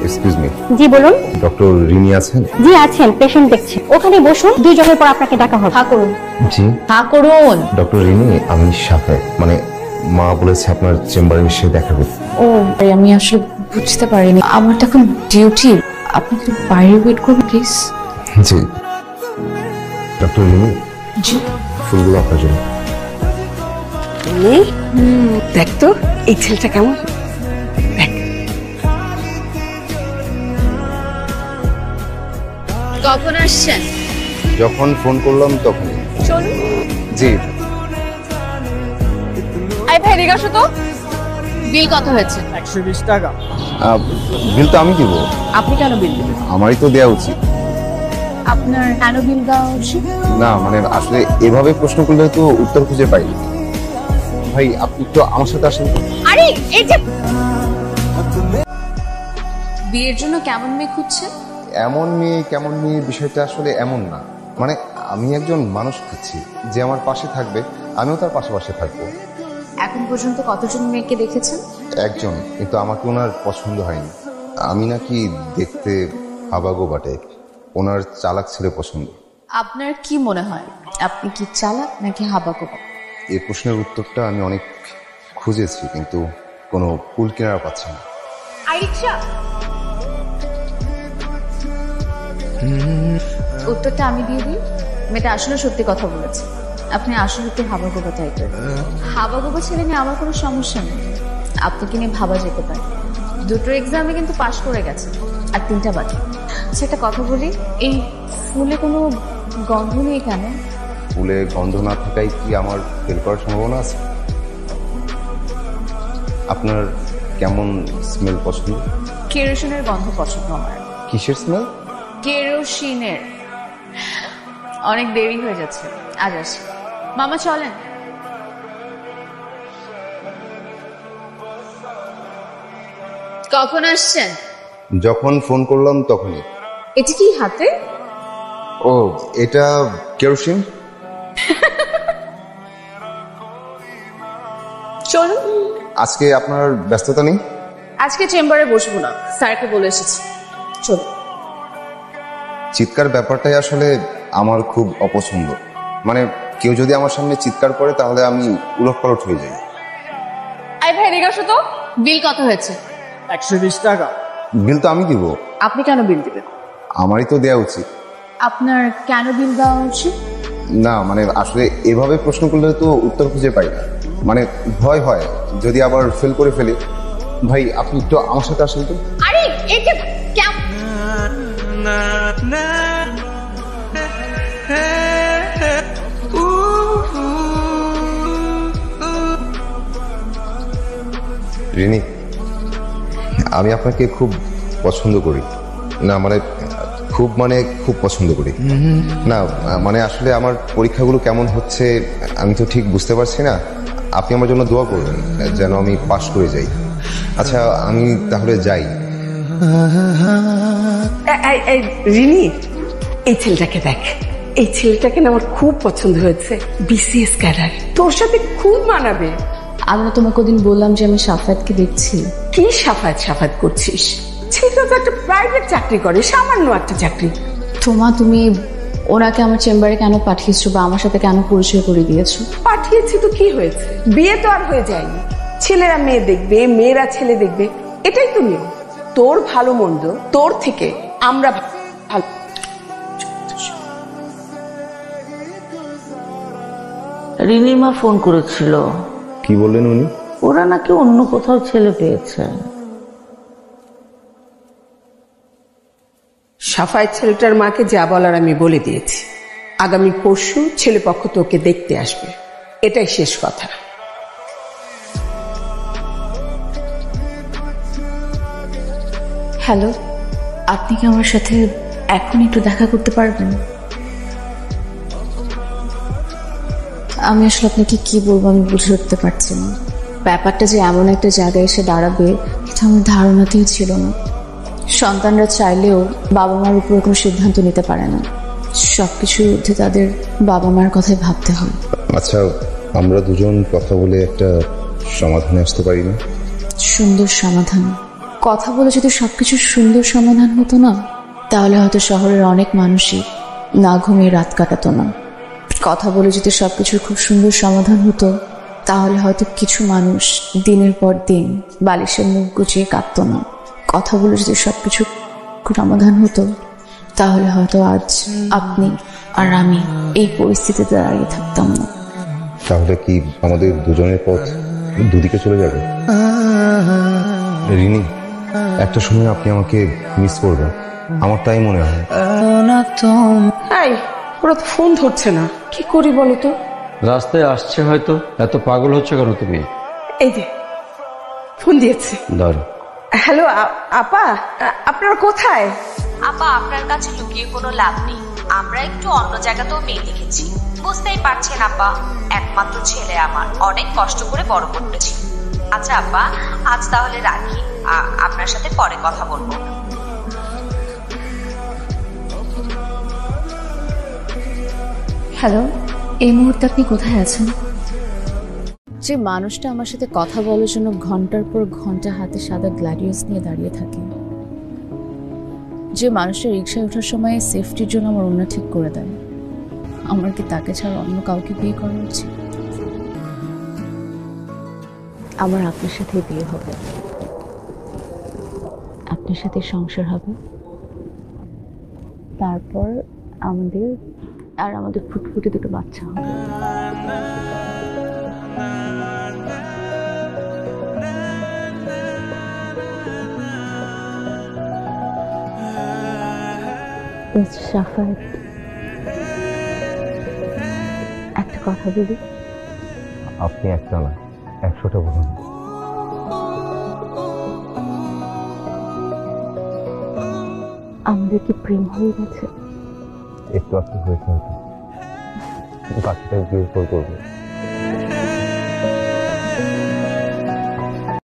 Excuse me. জি বলুন। Doctor Rini আছেন? জি আছেন, পেশেন্ট দেখছি। ওখানে বসুন, 2 জনের পর আপনাকে ডাকা হবে। হ্যাঁ করুন। জি হ্যাঁ করুন। ডক্টর রিনি, আমি সাফায়েত, মানে মা বলেছে আপনার চেম্বারে এসে দেখা করতে। ও আমি আসলে বুঝতে পারিনি, আমার তো এখন ডিউটি। আপনি একটু বাইরে ওয়েট করবেন প্লিজ। জি ডক্টর রিনি, জি ফুলগুলো আপনার জন্য। দেখ তো এই ছেলেটা কেমন। দেখ কখন আসছেন? যখন ফোন করলাম তখনই। চলুন। জি আই ভাই এদিকে আসো তো। বিল কত হয়েছে? 120 টাকা। বিল তো আমি দিব। আপনি কেন বিল দিবেন? আমারই তো দেওয়া উচিত। আপনার কেন বিল দেওয়া উচিত? না মানে আসলে এভাবে প্রশ্ন করলে তো উত্তর খুঁজে পাই। ভাই আপনি তো আমার সাথে আসেন। আরে এই যে বিয়ের জন্য কেমন মেয়ে খুঁজছেন? এমন মেয়ে কেমন মেয়ে বিষয়টা আসলে এমন না, মানে আমি একজন মানুষ খুঁজছি যে আমার পাশে থাকবে, আমিও তার পাশে থাকবো। এখন পর্যন্ত কতজন মেয়েকে দেখেছেন? একজন, কিন্তু আমাকে ওনার পছন্দ হয়নি। আমি নাকি দেখতে আবাগো বাটে, ওনার চালাক ছেলে পছন্দ। আপনার কি মনে হয় আপনি কি চালাক নাকি হাবাগোবা? এই প্রশ্নের উত্তরটা আমি অনেক খুঁজেছি, কিন্তু কোনো কুল কিনারা পাচ্ছি না। আইরিকশা, উত্তরটা আমি দিয়ে দিই। মেয়েটা আসলে সত্যি কথা বলেছে। আপনি আসলে কি হাবাগোবা টাইপের। হাবাগোবা ছেলে নিয়ে আমার কোনো সমস্যা নেই, আপনাকে নিয়ে ভাবা যেতে পারে। 2টো এক্সামে কিন্তু পাশ করে গেছে, আর 3টা বাকি। আচ্ছা একটা কথা বলি, এই ফুলে কোনো গন্ধ নেই কেন? ফুলে গন্ধ না থাকায় কি আমার ফেল করার সম্ভাবনা আছে? আপনার কেমন স্মেল পছন্দ? কেরোসিনের গন্ধ পছন্দ আমার। কিসের স্মেল? কেরোসিনের। অনেক দেরি হয়ে যাচ্ছে, আজ আসি। মামা চলেন। কখন আসছেন? যখন ফোন করলাম তখনই। এটি কি হাতে? ও এটা কেরোসিন। চলুন। আজকে আপনার ব্যস্ততা নেই? আজকে চেম্বারে বসবো না, স্যারকে বলে এসেছি। চলুন। চিৎকার ব্যাপারটাই আসলে আমার খুব অপছন্দ। মানে কেউ যদি আমার সামনে চিৎকার করে তাহলে আমি উলটপালট হয়ে যাই। আই ভাই এদিকে আসো তো। বিল কত হয়েছে? 120 টাকা। বিল তো আমি দিব। আপনি কেন বিল দিবেন? আমারই তো দেওয়া উচিত। আপনার কেন বিল দেওয়া উচিত? না মানে আসলে এভাবে প্রশ্ন করলে তো উত্তর খুঁজে পাই না, মানে ভয় হয় যদি আবার ফেল করে ফেলি। ভাই আপনি একটু আমার সাথে আসেন তো। আরে এটা কেমন? রিনি, আমি আপনাকে খুব পছন্দ করি। না মানে খুব পছন্দ করি। না মানে আসলে আমার পরীক্ষাগুলো কেমন হচ্ছে আমি তো ঠিক বুঝতে পারছি না। আপনি আমার জন্য দোয়া করবেন যেন আমি পাশ করে যাই। আচ্ছা আমি তাহলে যাই। এই রিনি, এই ছেলেটাকে দেখ। এই ছেলেটাকে না আমার খুব পছন্দ হয়েছে। বিসিএস ক্যাডার, তোর সাথে খুব মানাবে। আমি না তোমাকে ওদিন বললাম যে আমি সাফায়াতকে দেখছি। কি সাফাত করছিস? ছেলেটা তো একটা প্রাইভেট চাকরি করে, সামান্য একটা চাকরি। তুমি ওনাকে আমার চেম্বারে কেন পাঠিয়েছো বা আমার সাথে কেন পরিচয় করে দিয়েছো? পাঠিয়েছি তো কি হয়েছে? বিয়ে তো আর হয়ে যায়নি। ছেলেরা মেয়ে দেখবে, মেয়েরা ছেলে দেখবে, এটাই তো নিয়ম। তোর ভালো মন্দ তোর থেকে আমরা ভালো। রিনিমা ফোন করেছিল, কি বললেন উনি? ওরা নাকি অন্য কোথাও ছেলে পেয়েছে। সাফায়েত ছেলেটার মাকে যা বলার আমি বলে দিয়েছি। আগামী পরশু ছেলেপক্ষ তোকে দেখতে আসবে, এটাই শেষ কথা। হ্যালো, আপনি কি আমার সাথে এখন একটু দেখা করতে পারবেন? আমি আসলে আপনাকে কি বলবো আমি বুঝে উঠতে পারছি না। ব্যাপারটা যে এমন একটা জায়গায় এসে দাঁড়াবে এটা আমার ধারণাতেই ছিল না। সন্তানরা চাইলেও বাবা মার উপর কোনো সিদ্ধান্ত নিতে পারে না, সবকিছুর মধ্যে তাদের বাবা মার কথাই ভাবতে হয়। আচ্ছা আমরা দুজন কথা বলে একটা সমাধানে আসতে পারি না? সুন্দর সমাধান কথা বলে যদি সবকিছুর সুন্দর সমাধান হতো না, তাহলে হয়তো শহরের অনেক মানুষই না ঘুমিয়ে রাত কাটাতো না। কথা বলে যদি সবকিছুর খুব সুন্দর সমাধান হতো, তাহলে হয়তো কিছু মানুষ দিনের পর দিন বালিশের মুখ গুছিয়ে কাঁদতো না। কথা বলে যদি সবকিছুর সমাধান হতো, তাহলে হয়তো আজ আপনি আর আমি এই পরিস্থিতিতে দাঁড়িয়ে থাকতাম না। তাহলে কি আমাদের দুজনের পথ দুদিকে চলে যাবে? রিনি, একটা সময় আপনি আমাকে মিস করবেন, আমার তাই মনে হয়। এই ওরা তো ফোন ধরছে না, কি করি বলো তো? রাস্তায় আসছে হয়তো, এত পাগল হচ্ছে কেন তুমি? এই যে ফোন দিয়েছে। ধরো। হ্যালো আপা, আপনারা কোথায়? আপা, আপনার কাছে লুকিয়ে কোনো লাভ নেই। আমরা একটু অন্য জায়গাতেও মেয়ে দেখেছি, বুঝতেই পারছেন আপা। একমাত্র ছেলে আমার, অনেক কষ্ট করে বড় করতেছি। আচ্ছা আপা, আজ তাহলে রাখি, আপনার সাথে পরে কথা বলবো। হ্যালো, এই মুহূর্তে আপনি কোথায় আছেন? যে মানুষটা আমার সাথে কথা বলার জন্য ঘন্টার পর ঘন্টা হাতে সাদা গ্ল্যাডিয়াস নিয়ে দাঁড়িয়ে থাকে, যে মানুষটা রিক্সায় ওঠার সময় সেফটির জন্য আমার ওড়না ঠিক করে দেয়, আমার কি তাকে ছাড়া অন্য কাউকে বিয়ে করা উচিত? আমার আপনার সাথে বিয়ে হবে, আপনার সাথে সংসার হবে, তারপর আমাদের ফুটফুটে দুটো বাচ্চা হবে। শাফাত, একটা কথা বলি। আপনি একটা না, 100টা বলুন। আমাদের কি প্রেম হয়ে গেছে? একটু হয়েছে হয়তো, বাকিটা বিয়ের পর করবো।